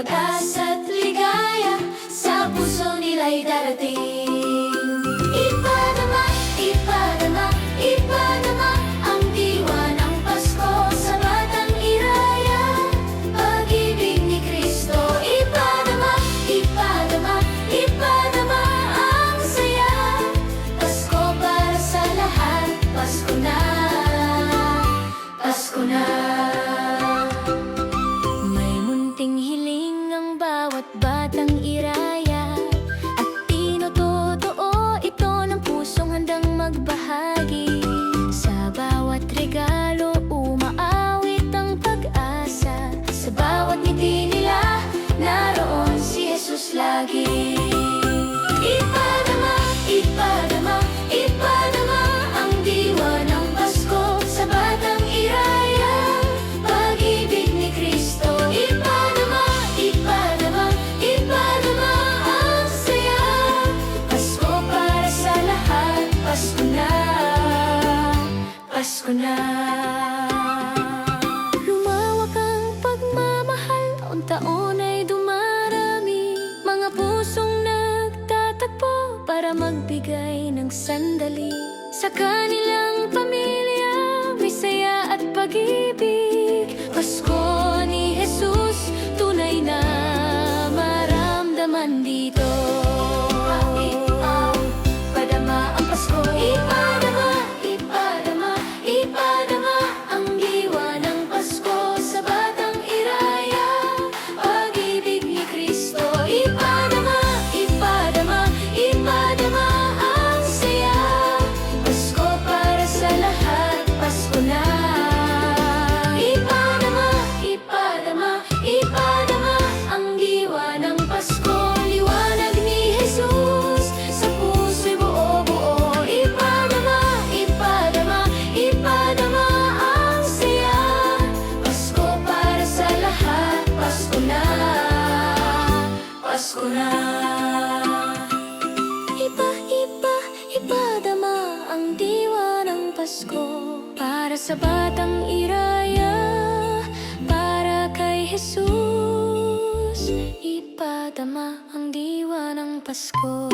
pag-asa't ligaya sa puso nila'y darating. Ipadama, ipadama, ipadama ang diwa ng Pasko sa batang Iraya, pag-ibig ni Kristo. Ipadama, ipadama, ipadama ang saya, Pasko para sa lahat. Pasko na, Pasko na. May munting hiling ang bawat batang Iraya, at tinutotoo ito ng pusong handang magbahagi. Sa bawat regalo umaawit ang pag-asa, sa bawat ngiti nila naroon si Jesus lagi. Ipadama, ipadama, ipadama ang diwa ng Pasko sa batang Iraya, pag-ibig ni Kristo. Ipadama, ipadama, ipadama ang saya, Pasko para sa lahat. Pasko na, Pasko na. Lumawak ang pagmamahal, taon-taon ay dumarami, mga pusong nagtatagpo para magbigay ng sandali. Sa kanilang pamilya may saya at pag-ibig, Pasko ni Jesus tunay na maramdaman dito. Ipadama ang Pasko. Ipadama, ipadama, ipadama ang diwa ng Pasko sa batang Iraya, pag-ibig ni Kristo. Ipadama, ipadama, ipadama ang saya, Pasko para sa lahat. Pasko na. Ipadama, ipadama, ipadama ang diwa ng Pasko, liwanag ni Jesus sa puso'y buo-buo. Ipadama, ipadama, ipadama ang saya, Pasko para sa lahat. Pasko na, Pasko na. Ipadama ang diwa ng Pasko para sa batang Iraya, para kay Jesus. Ipadama ang diwa ng Pasko.